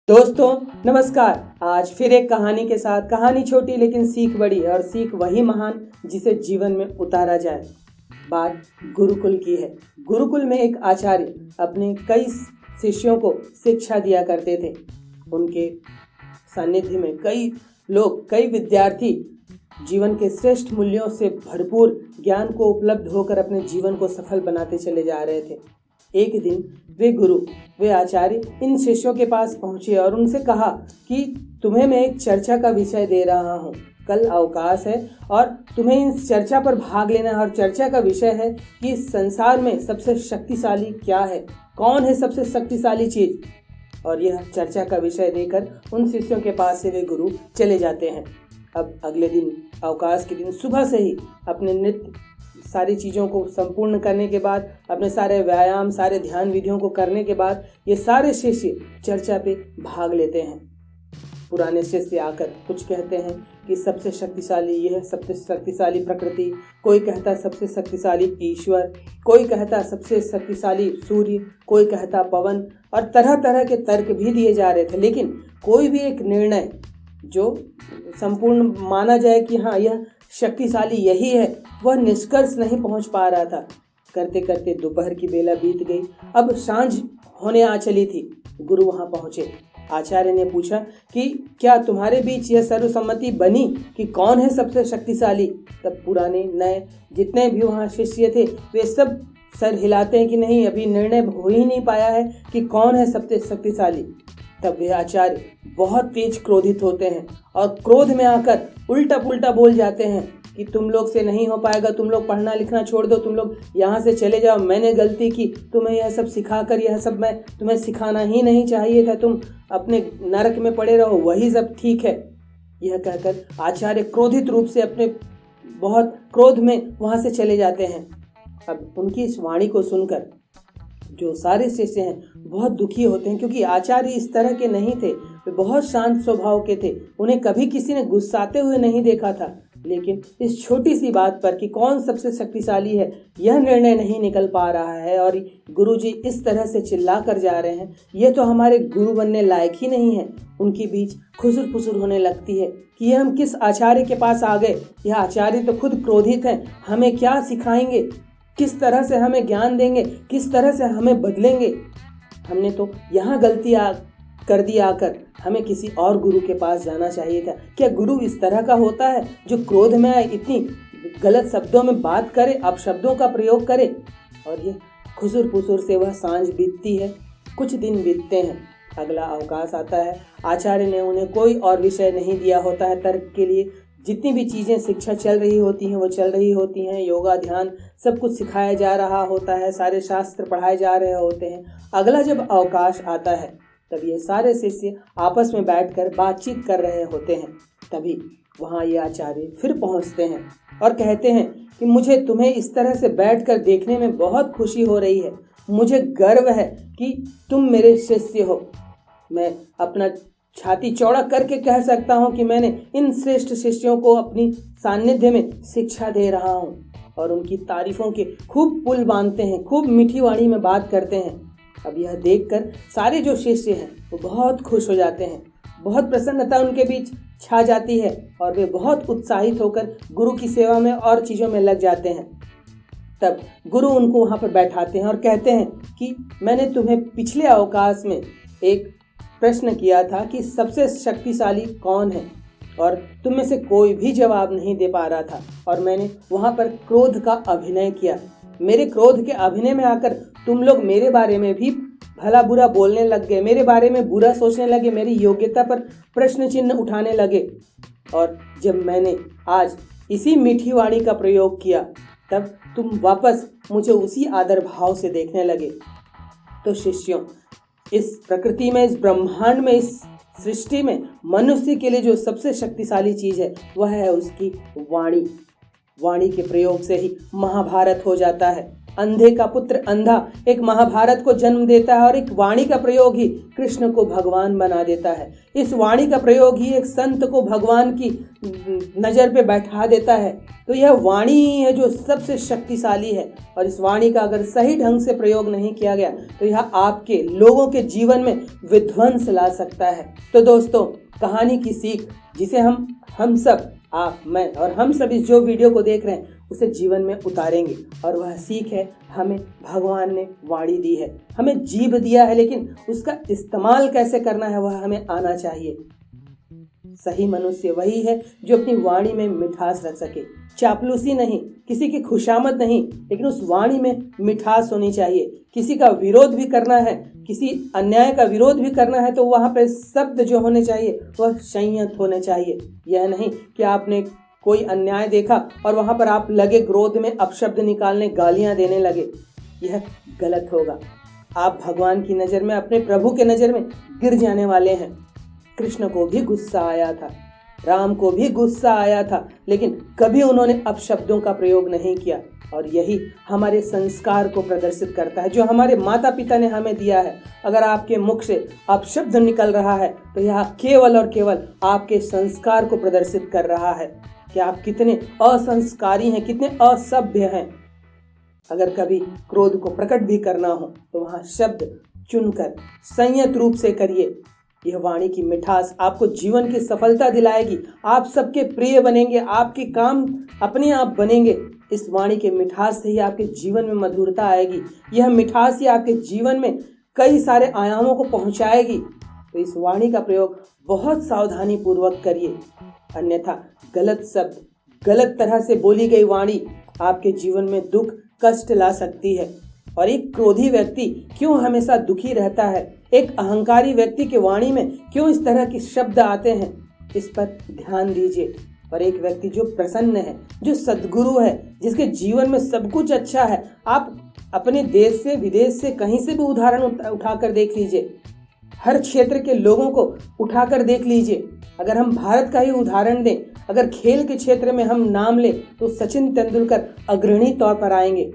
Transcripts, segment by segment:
दोस्तों नमस्कार। आज फिर एक कहानी के साथ, कहानी छोटी लेकिन सीख बड़ी, और सीख वही महान जिसे जीवन में उतारा जाए। बात गुरुकुल की है। गुरुकुल में एक आचार्य अपने कई शिष्यों को शिक्षा दिया करते थे। उनके सानिध्य में कई लोग, कई विद्यार्थी जीवन के श्रेष्ठ मूल्यों से भरपूर ज्ञान को उपलब्ध होकर अपने जीवन को सफल बनाते चले जा रहे थे। एक दिन वे आचार्य इन शिष्यों के पास पहुंचे और उनसे कहा कि तुम्हें मैं एक चर्चा का विषय दे रहा हूं। कल अवकाश है और तुम्हें इस चर्चा पर भाग लेना है। और चर्चा का विषय है कि संसार में सबसे शक्तिशाली क्या है, कौन है सबसे शक्तिशाली चीज। और यह चर्चा का विषय देकर उन शिष्यों के पास से वे गुरु चले जाते हैं। अब अगले दिन, अवकाश के दिन, सुबह से ही अपने नित्य सारी चीज़ों को संपूर्ण करने के बाद, अपने सारे व्यायाम, सारे ध्यान विधियों को करने के बाद, ये सारे शिष्य चर्चा पे भाग लेते हैं। पुराने शिष्य आकर कुछ कहते हैं कि सबसे शक्तिशाली यह, सबसे शक्तिशाली प्रकृति, कोई कहता सबसे शक्तिशाली ईश्वर, कोई कहता सबसे शक्तिशाली सूर्य, कोई कहता पवन, और तरह तरह के तर्क भी दिए जा रहे थे। लेकिन कोई भी एक निर्णय जो संपूर्ण माना जाए कि हाँ यह शक्तिशाली यही है, वह निष्कर्ष नहीं पहुंच पा रहा था। करते करते दोपहर की बेला बीत गई। अब सांझ होने आ चली थी। गुरु वहां पहुंचे। आचार्य ने पूछा कि क्या तुम्हारे बीच यह सर्वसम्मति बनी कि कौन है सबसे शक्तिशाली। तब पुराने नए जितने भी वहां शिष्य थे वे सब सर हिलाते हैं कि नहीं, अभी निर्णय हो ही नहीं पाया है कि कौन है सबसे शक्तिशाली। तब वे आचार्य बहुत तेज क्रोधित होते हैं और क्रोध में आकर उल्टा पुल्टा बोल जाते हैं कि तुम लोग से नहीं हो पाएगा, तुम लोग पढ़ना लिखना छोड़ दो, तुम लोग यहाँ से चले जाओ, मैंने गलती की, तुम्हें यह सब सिखाकर, यह सब मैं तुम्हें सिखाना ही नहीं चाहिए था, तुम अपने नरक में पड़े रहो, वही सब ठीक है। यह कहकर आचार्य क्रोधित रूप से अपने बहुत क्रोध में वहाँ से चले जाते हैं। अब उनकी इस वाणी को सुनकर जो सारे शिष्य हैं बहुत दुखी होते हैं, क्योंकि आचार्य इस तरह के नहीं थे। वे बहुत शांत स्वभाव के थे। उन्हें कभी किसी ने गुस्साते हुए नहीं देखा था। लेकिन इस छोटी सी बात पर कि कौन सबसे शक्तिशाली है, यह निर्णय नहीं निकल पा रहा है और गुरुजी इस तरह से चिल्ला कर जा रहे हैं, ये तो हमारे गुरु बनने लायक ही नहीं है। उनके बीच खुसुर फुसुर होने लगती है कि ये हम किस आचार्य के पास आ गए। यह आचार्य तो खुद क्रोधित हैं, हमें क्या सिखाएंगे, किस तरह से हमें ज्ञान देंगे, किस तरह से हमें बदलेंगे। हमने तो यहाँ गलती कर दी आकर, हमें किसी और गुरु के पास जाना चाहिए था। क्या गुरु इस तरह का होता है जो क्रोध में आए, इतनी गलत शब्दों में बात करे, अपशब्दों का प्रयोग करे। और ये खुसुर पुसुर से वह सांझ बीतती है। कुछ दिन बीतते हैं, अगला अवकाश आता है। आचार्य ने उन्हें कोई और विषय नहीं दिया होता है तर्क के लिए। जितनी भी चीज़ें शिक्षा चल रही होती हैं वो चल रही होती हैं। योगा, ध्यान, सब कुछ सिखाया जा रहा होता है, सारे शास्त्र पढ़ाए जा रहे होते हैं। अगला जब अवकाश आता है तब ये सारे शिष्य आपस में बैठकर बातचीत कर रहे होते हैं। तभी वहाँ ये आचार्य फिर पहुँचते हैं और कहते हैं कि मुझे तुम्हें इस तरह से बैठकर देखने में बहुत खुशी हो रही है। मुझे गर्व है कि तुम मेरे शिष्य हो। मैं अपना छाती चौड़ा करके कह सकता हूँ कि मैंने इन श्रेष्ठ शिष्यों को अपनी सानिध्य में शिक्षा दे रहा हूँ। और उनकी तारीफों के खूब पुल बांधते हैं, खूब मीठी वाणी में बात करते हैं। अब यह देखकर सारे जो शिष्य हैं वो बहुत खुश हो जाते हैं। बहुत प्रसन्नता उनके बीच छा जाती है और वे बहुत उत्साहित होकर गुरु की सेवा में और चीज़ों में लग जाते हैं। तब गुरु उनको वहाँ पर बैठाते हैं और कहते हैं कि मैंने तुम्हें पिछले अवकाश में एक प्रश्न किया था कि सबसे शक्तिशाली कौन है, और तुम में से कोई भी जवाब नहीं दे पा रहा था। और मैंने वहाँ पर क्रोध का अभिनय किया। मेरे क्रोध के अभिनय में आकर तुम लोग मेरे बारे में भी भला बुरा बोलने लग गए, मेरे बारे में बुरा सोचने लगे, मेरी योग्यता पर प्रश्न चिन्ह उठाने लगे। और जब मैंने आज इसी मीठी वाणी का प्रयोग किया तब तुम वापस मुझे उसी आदर भाव से देखने लगे। तो शिष्यों, इस प्रकृति में, इस ब्रह्मांड में, इस सृष्टि में मनुष्य के लिए जो सबसे शक्तिशाली चीज़ है वह है उसकी वाणी। वाणी के प्रयोग से ही महाभारत हो जाता है, अंधे का पुत्र अंधा एक महाभारत को जन्म देता है और एक वाणी का प्रयोग ही कृष्ण को भगवान बना देता है। इस वाणी का प्रयोग ही एक संत को भगवान की नज़र पे बैठा देता है। तो यह वाणी ही है जो सबसे शक्तिशाली है, और इस वाणी का अगर सही ढंग से प्रयोग नहीं किया गया तो यह आपके लोगों के जीवन में विध्वंस ला सकता है। तो दोस्तों, कहानी की सीख जिसे हम सब, आप, मैं और हम सब इस जो वीडियो को देख रहे हैं उसे जीवन में उतारेंगे, और वह सीख है हमें भगवान ने वाणी दी है, हमें जीभ दिया है, लेकिन उसका इस्तेमाल कैसे करना है वह हमें आना चाहिए। सही मनुष्य वही है जो अपनी वाणी में मिठास रख सके, चापलूसी नहीं, किसी की खुशामद नहीं, लेकिन उस वाणी में मिठास होनी चाहिए। किसी का विरोध भी करना है, किसी अन्याय का विरोध भी करना है, तो वहाँ पे शब्द जो होने चाहिए वह संयत होने चाहिए। यह नहीं कि आपने कोई अन्याय देखा और वहाँ पर आप लगे क्रोध में अपशब्द निकालने, गालियाँ देने लगे, यह गलत होगा। आप भगवान की नज़र में, अपने प्रभु के नज़र में गिर जाने वाले हैं। कृष्ण को भी गुस्सा आया था, राम को भी गुस्सा आया था, लेकिन कभी उन्होंने अपशब्दों का प्रयोग नहीं किया, और यही हमारे संस्कार को प्रदर्शित करता है जो हमारे माता पिता ने हमें दिया है। अगर आपके मुख से अपशब्द निकल रहा है तो यह केवल और केवल आपके संस्कार को प्रदर्शित कर रहा है कि आप कितने असंस्कारी हैं, कितने असभ्य हैं। अगर कभी क्रोध को प्रकट भी करना हो तो वहाँ शब्द चुनकर संयत रूप से करिए। यह वाणी की मिठास आपको जीवन की सफलता दिलाएगी, आप सबके प्रिय बनेंगे, आपके काम अपने आप बनेंगे। इस वाणी के मिठास से ही आपके जीवन में मधुरता आएगी। यह मिठास ही आपके जीवन में कई सारे आयामों को पहुंचाएगी। तो इस वाणी का प्रयोग बहुत सावधानी पूर्वक करिए, अन्यथा गलत शब्द, गलत तरह से बोली गई वाणी आपके जीवन में दुख, कष्ट ला सकती है। और एक क्रोधी व्यक्ति क्यों हमेशा दुखी रहता है, एक अहंकारी व्यक्ति के वाणी में क्यों इस तरह के शब्द आते हैं, इस पर ध्यान दीजिए। और एक व्यक्ति जो प्रसन्न है, जो सद्गुरु है, जिसके जीवन में सब कुछ अच्छा है, आप अपने देश से, विदेश से, कहीं से भी उदाहरण उठाकर देख लीजिए, हर क्षेत्र के लोगों को उठाकर देख लीजिए। अगर हम भारत का ही उदाहरण दें, अगर खेल के क्षेत्र में हम नाम लें तो सचिन तेंदुलकर अग्रणी तौर पर आएंगे।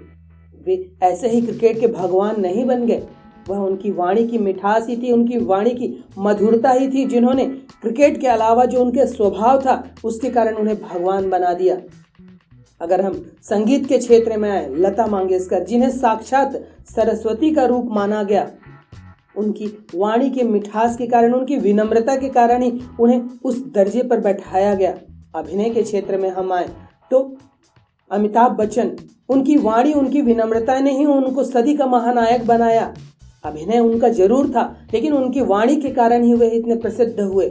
वे ऐसे ही क्रिकेट के भगवान नहीं बन गए, वह उनकी वाणी की मिठास ही थी, उनकी वाणी की मधुरता ही थी, जिन्होंने क्रिकेट के अलावा जो उनके स्वभाव था उसके कारण उन्हें भगवान बना दिया। अगर हम संगीत के क्षेत्र में आए, लता मंगेशकर, जिन्हें साक्षात सरस्वती का रूप माना गया, उनकी वाणी के मिठास के कारण, उनकी विनम्रता के कारण ही उन्हें उस दर्जे पर बैठाया गया। अभिनय के क्षेत्र में हम आए तो अमिताभ बच्चन, उनकी वाणी, उनकी विनम्रता ने ही उनको सदी का महानायक बनाया। अभिनय उनका जरूर था, लेकिन उनकी वाणी के कारण ही वे इतने प्रसिद्ध हुए।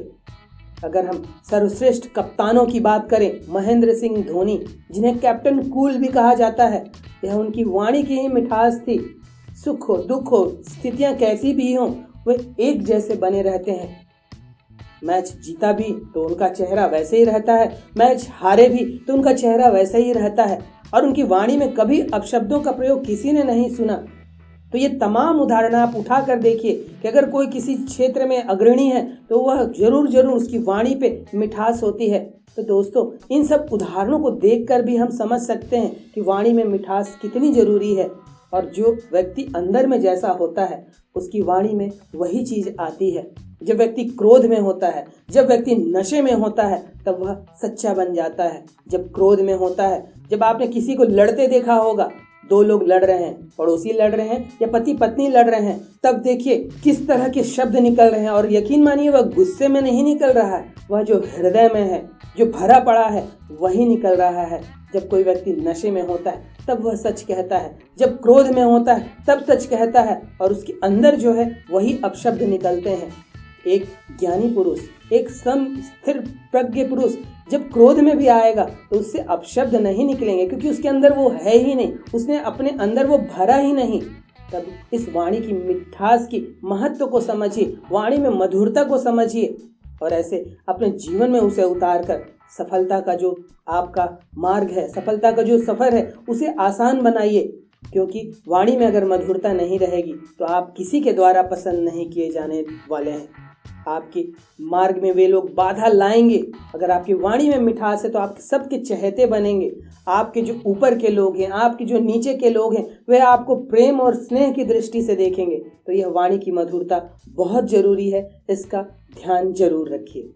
अगर हम सर्वश्रेष्ठ कप्तानों की बात करें, महेंद्र सिंह धोनी, जिन्हें कैप्टन कूल भी कहा जाता है, यह उनकी वाणी की ही मिठास थी। सुख हो, दुख हो, स्थितियां कैसी भी हों, वे एक जैसे बने रहते हैं। मैच जीता भी तो उनका चेहरा वैसे ही रहता है, मैच हारे भी तो उनका चेहरा वैसे ही रहता है, और उनकी वाणी में कभी अपशब्दों का प्रयोग किसी ने नहीं सुना। तो ये तमाम उदाहरण आप उठा कर देखिए कि अगर कोई किसी क्षेत्र में अग्रणी है तो वह जरूर उसकी वाणी पे मिठास होती है। तो दोस्तों, इन सब उदाहरणों को देखकर भी हम समझ सकते हैं कि वाणी में मिठास कितनी जरूरी है, और जो व्यक्ति अंदर में जैसा होता है उसकी वाणी में वही चीज आती है। जब व्यक्ति क्रोध में होता है, जब व्यक्ति नशे में होता है, तब वह सच्चा बन जाता है। जब क्रोध में होता है, जब आपने किसी को लड़ते देखा होगा, दो लोग लड़ रहे हैं, पड़ोसी लड़ रहे हैं या पति पत्नी लड़ रहे हैं, तब देखिए किस तरह के शब्द निकल रहे हैं, और यकीन मानिए वह गुस्से में नहीं निकल रहा है, वह जो हृदय में है, जो भरा पड़ा है, वही निकल रहा है। जब कोई व्यक्ति नशे में होता है तब वह सच कहता है, जब क्रोध में होता है तब सच कहता है, और उसके अंदर जो है वही अपशब्द निकलते हैं। एक ज्ञानी पुरुष, एक स्थिर प्रज्ञ पुरुष जब क्रोध में भी आएगा तो उससे अपशब्द नहीं निकलेंगे, क्योंकि उसके अंदर वो है ही नहीं, उसने अपने अंदर वो भरा ही नहीं। तब इस वाणी की मिठास की महत्व को समझिए, वाणी में मधुरता को समझिए, और ऐसे अपने जीवन में उसे उतार कर सफलता का जो आपका मार्ग है, सफलता का जो सफर है, उसे आसान बनाइए। क्योंकि वाणी में अगर मधुरता नहीं रहेगी तो आप किसी के द्वारा पसंद नहीं किए जाने वाले हैं। आपके मार्ग में वे लोग बाधा लाएंगे। अगर आपकी वाणी में मिठास है तो आप सबके चहेते बनेंगे। आपके जो ऊपर के लोग हैं, आपके जो नीचे के लोग हैं, वे आपको प्रेम और स्नेह की दृष्टि से देखेंगे। तो यह वाणी की मधुरता बहुत जरूरी है, इसका ध्यान जरूर रखिए।